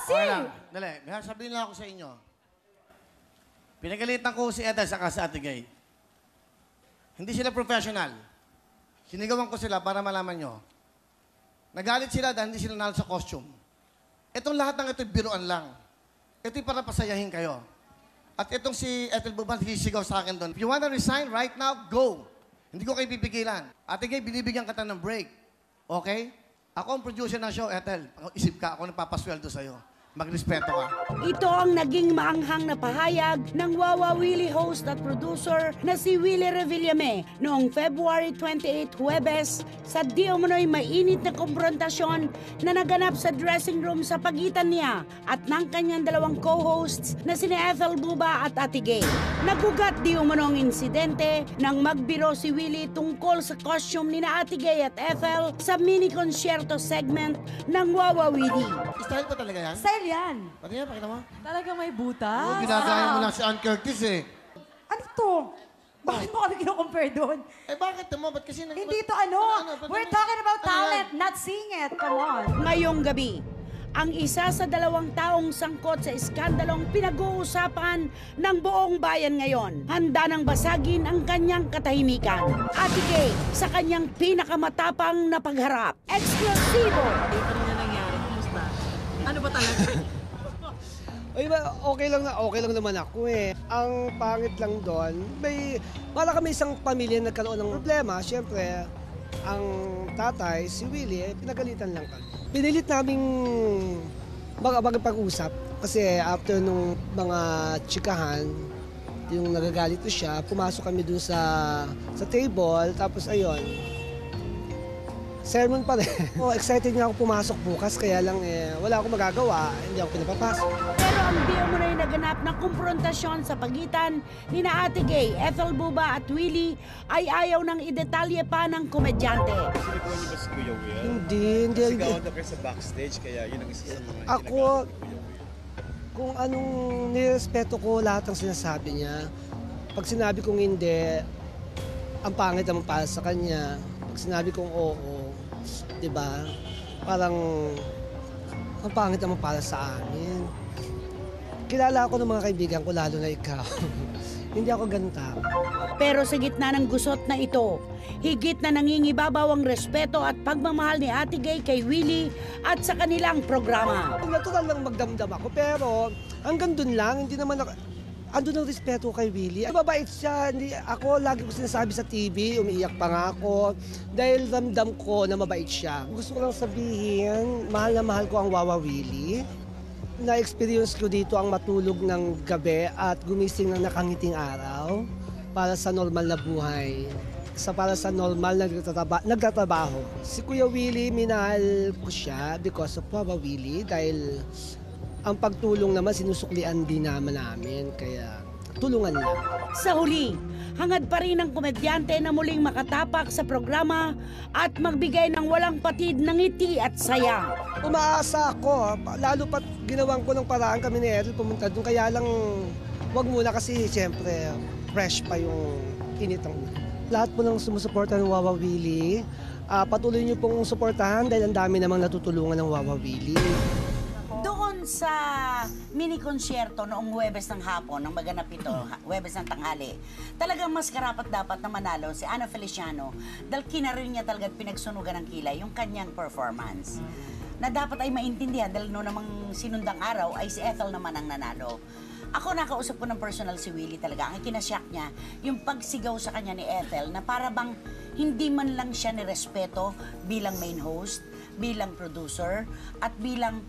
kasi. Okay lang. Dali. May sabihin lang ako sa inyo. Pinagalitan ko si Ethel saka si Ate Gay. Hindi sila professional. Sinigawan ko sila para malaman nyo. Nagalit sila dahil hindi sila nalo sa costume. Itong lahat ng ito, biruan lang. Ito'y para pasayahin kayo. At itong si Ethel Buban, sisigaw sa akin doon. If you wanna resign right now, go. Hindi ko kayo pipigilan. Ate Gay, binibigyan kita ng break. Okay? Ako ang producer ng show, Ethel. Isip ka, ako nagpapasweldo sa'yo. Magrespeto ka. Ito ang naging maanghang na pahayag ng Wawa Willie host at producer na si Willie Revillame noong February 28, Huwebes, sa di umano'y mainit na konfrontasyon na naganap sa dressing room sa pagitan niya at ng kanyang dalawang co-hosts na sina Ethel Buba at Ate Gay. Nagugat di umanong insidente nang magbiro si Willie tungkol sa costume ni na Ate Gay at Ethel sa mini-concerto segment ng Wawa Willie. Style pa talaga yan? Style yan. Pati yan, pakita mo. Talaga may butas? Oo, ginagaya mo lang si Ann Curtis eh. Ano to? Bakit mo kami kino-compare doon? Eh bakit mo? Ba't kasi Hindi to ano. We're talking about talent, not sing it. Come on. Ngayong gabi, ang isa sa dalawang taong sangkot sa iskandalong pinag-uusapan ng buong bayan ngayon. Handa nang basagin ang kanyang katahimikan. Ate Gay sa kanyang pinakamatapang na pagharap. Eksklusibo! Dito rin na nangyari. Kumusta? Ano ba talaga? Ay, okay lang naman ako eh. Ang pangit lang doon, wala kami isang pamilya nagkaroon ng problema. Siyempre, ang tatay, si Willie, pinagalitan lang kami. Pinilit naming pag-usap kasi after nung mga tsikahan, yung nagagalit ko siya, pumasok kami dun sa table, tapos ayun, sermon pa rin. Excited nga ako pumasok bukas, kaya lang wala akong magagawa, hindi ako pinapapasok. Pero ang di umunay naganap na kumprontasyon sa pagitan ni na Ate Gay, Ethel Buba at Willie ay ayaw nang idetalye pa ng komedyante. Sinikuha niyo ba si Kuya Will? Hindi. Sigawan daw kayo sa backstage, kaya yun ang isa sa mga Ako, ginagamit ni Kuya Will. kung anong nirespeto ko lahat ng sinasabi niya, pag sinabi kong hindi, ang pangit naman para sa kanya. Pag sinabi kong oo, di ba? Parang ang pangit naman para sa amin. Kilala ako ng mga kaibigan ko, lalo na ikaw. Hindi ako ganun tao. Pero sa gitna ng gusot na ito, higit na nangingibabaw ang respeto at pagmamahal ni Ate Gay kay Willie at sa kanilang programa. Natural lang magdamdam ako, pero hanggang dun lang, hindi naman ako... Andun ang respeto kay Willie. Mabait siya. Ako, lagi ko sinasabi sa TV, umiiyak pa nga ako. Dahil ramdam ko na mabait siya. Gusto ko lang sabihin, mahal na mahal ko ang Wawa Willie. Na-experience ko dito ang matulog ng gabi at gumising ng nakangiting araw para sa normal na buhay. Para sa normal na nagtatrabaho. Si Kuya Willie, minahal ko siya because of Wawa Willie dahil ang pagtulong naman sinusuklian din namin, kaya tulungan lang. Sa huli, hangad pa rin ang komedyante na muling makatapak sa programa at magbigay ng walang patid ng ngiti at saya. Umaasa ako, lalo pat ginawan ko ng paraan kami ni Errol pumunta doon, kaya lang wag muna kasi siyempre fresh pa yung init ng ulo. Lahat po ng sumusuporta ng Wawa Willie, patuloy niyo pong suportahan dahil ang dami namang natutulungan ng Wawa Willie. Doon sa mini-concerto noong Huwebes ng hapon, ng maganap ito, Huwebes ng tanghali, talagang mas karapat-dapat na manalo si Ana Feliciano dahil kinarin niya talaga at pinagsunugan ng kilay yung kanyang performance. Na dapat ay maintindihan dahil noong namang sinundang araw ay si Ethel naman ang nanalo. Ako nakausap ko ng personal si Willie talaga. Ang kinasyak niya, yung pagsigaw sa kanya ni Ethel na para bang hindi man lang siya nirespeto bilang main host, bilang producer, at bilang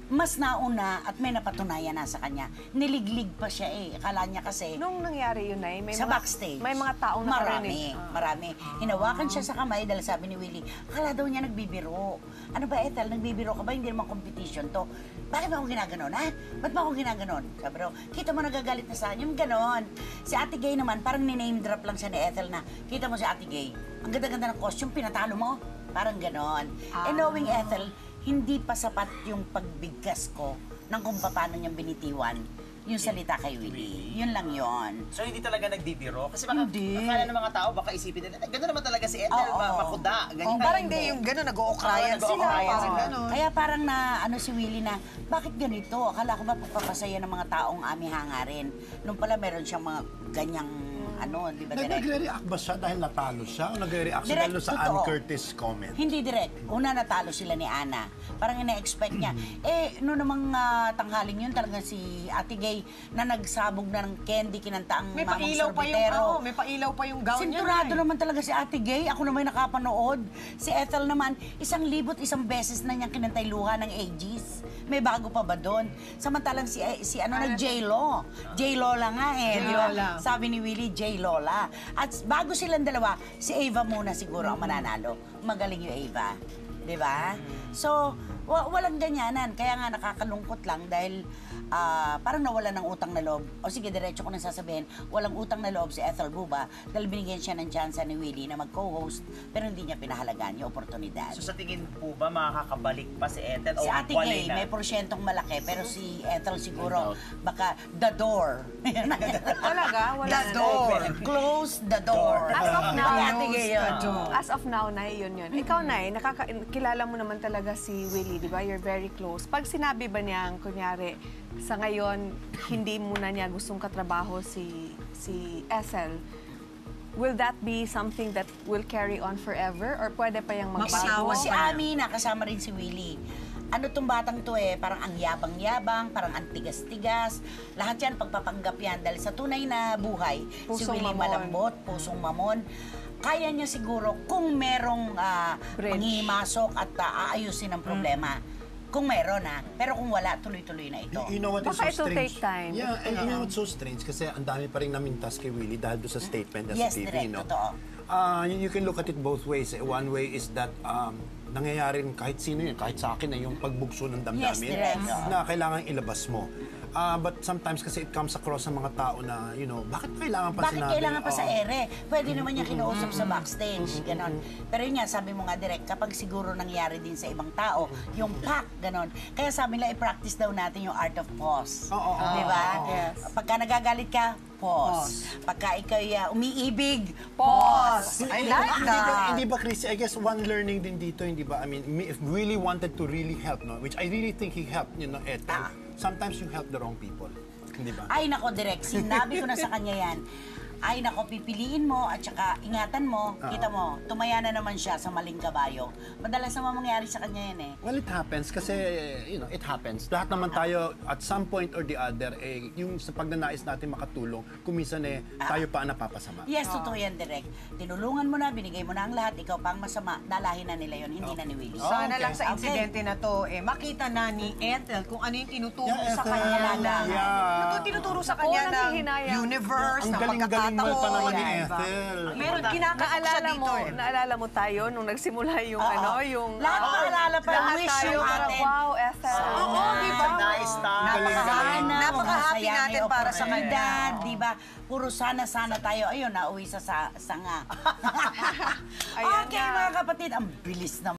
mas nauna at may napatunayan na sa kanya. Niliglig pa siya eh. Akala niya kasi... Nung nangyari yun ay, sa backstage. may mga taong nakarinig. Marami. Hinawakan siya sa kamay dahil sabi ni Willie, akala daw niya nagbibiro. Ano ba, Ethel? Nagbibiro ka ba? Hindi naman competition to. Bakit ba ako ginaganon, ha? Ba't ba ako ginaganon? Sabi raw, kita mo nagagalit na sa kanya. Yung ganon. Si Ate Gay naman, parang ni-name drop lang siya ni Ethel na, kita mo si Ate Gay, ang ganda-ganda ng costume, pinatalo mo. Parang ganon. And knowing Ethel, hindi pa sapat yung pagbigkas ko ng kung paano niyang binitiwan yung salita kay Willie. Yun lang yun. So hindi talaga nagdidiro? Kasi baka Hindi. akala ng mga tao, baka isipin nila, gano'n naman talaga si Ethel, Oo. makuda. Ganyan. Parang hindi yung gano'n, nag-ookrayan Oo, sila. nag-ookrayan Parang sila. gano'n. Kaya parang na, si Willie na, bakit ganito? Akala ko ba pagpapasaya ng mga taong amihanga rin? Nung pala meron siyang mga ganyang, di ba direct? Nagre-react ba siya dahil natalo siya? O nagre-react siya Direct, dahil sa totoo. Ann Curtis comment? Hindi direct. Una natalo sila ni Ana. Parang ina-expect niya. Noong namang tanghaling yun, talaga si Ate Gay na nagsabog na ng candy, kinanta ang May mamang pailaw pa yung, sorbetero. may pailaw pa yung gown niya. Sinturado naman talaga si Ate Gay. Ako naman nakapanood. Si Ethel naman, 1,000 beses na niyang kinantay luha ng ages. May bago pa ba doon? Samantalang si nag-J-Lo. J-Lola nga di ba? J-Lola. Sabi ni Willie, J-Lola. At bago silang dalawa, si Ava muna siguro ang mananalo. Magaling yung Ava. Di ba? So, walang ganyanan. Kaya nga nakakalungkot lang dahil parang nawala ng utang na loob. O sige, diretso ko na sasabihin, walang utang na loob si Ethel Buba dahil binigyan siya ng chance ni Willie na mag-co-host pero hindi niya pinahalagaan yung oportunidad. So sa tingin po ba, makakabalik pa si Ethel? Si o Ate wala Gay, na? may porsyentong malaki, pero si Ethel siguro, baka the door. Talaga? Wala The na. door. Close the door. As of now, Kay Ate Gay yun. As of now, Nay, yun. Ikaw, Nay, kilala mo naman talaga si Willie, di ba? You're very close. Pag sinabi ba niyang, kunyari, sa ngayon, hindi muna niya gustong katrabaho si Ethel, will that be something that will carry on forever? Or pwede pa yung magbago? Magsawa Si Ami, nakasama rin si Willie. Ano tong batang to parang ang yabang-yabang, parang ang tigas-tigas. Lahat yan, pagpapanggap yan. Dahil sa tunay na buhay, si Pusong Willie mamon. malambot, pusong mamon. Kaya niya siguro kung merong Bridge. manghimasok at aayusin ang problema. Kung meron pero kung wala, tuloy-tuloy na ito. You know what is Baka so it'll strange? take time. Yeah, and you know what's so strange? Kasi ang dami pa rin namintas kay Willie dahil doon sa statement niya Yes, sa TV, direct, no? totoo. You can look at it both ways. One way is that nangyayari rin kahit sino yun, kahit sa akin na yung pagbugso ng damdamin Yes, direct. na kailangan ilabas mo. But sometimes kasi it comes across sa mga tao na, bakit kailangan pa Bakit sinabi? kailangan pa sa Oo. ere? Pwede naman niya kinausap sa backstage, ganon. Pero yun nga, sabi mo nga direct, kapag siguro nangyari din sa ibang tao, yung pack, ganon. Kaya sabi nila, i-practice daw natin yung art of pause. Di ba? Pagka nagagalit ka, pause. Pagka ikaw'y umiibig, pause. I Hindi like ba- that. Hindi ba, Chrissy, I guess one learning din dito, hindi ba? I mean, if really wanted to really help, no? Which I really think he helped, Ethel, sometimes you help the wrong people. Hindi ba? Ay nako, direct, sinabi ko na sa kanya yan. Ay nako, pipiliin mo at saka ingatan mo. Kita mo, tumaya na naman siya sa maling kabayo. Madalas naman mangyari sa kanya yan Well, it happens kasi, it happens. Lahat naman tayo, at some point or the other, yung sa pagnanais natin makatulong, kuminsan tayo pa ang napapasama. Yes, totoo yan, direct. Tinulungan mo na, binigay mo na ang lahat, ikaw pa ang masama, dalahin na nila yon, hindi na ni Willie. Sana Okay. lang sa insidente na to, makita na ni Ethel kung ano yung tinuturo Yeah, sa Ethel. kanya na. Yeah. Ano tinuturo sa Ako, kanya ng nanghihinayang. universe, Ang ng galing-galing mo pagkakataon. pa naman ni diba? Ethel. Meron, kinakatok siya Naalala dito mo, naalala mo tayo nung nagsimula yung yung... Lahat maalala pa, lahat wish tayo, yung parang, atin. wow, Ethel. Oo, di ba? Nice time. Napakahana, Napaka-happy natin para sa kanya. Di ba? Puro sana-sana tayo. Ayun, nauwi sa sanga. Ayan Okay, na. mga kapatid, ang bilis na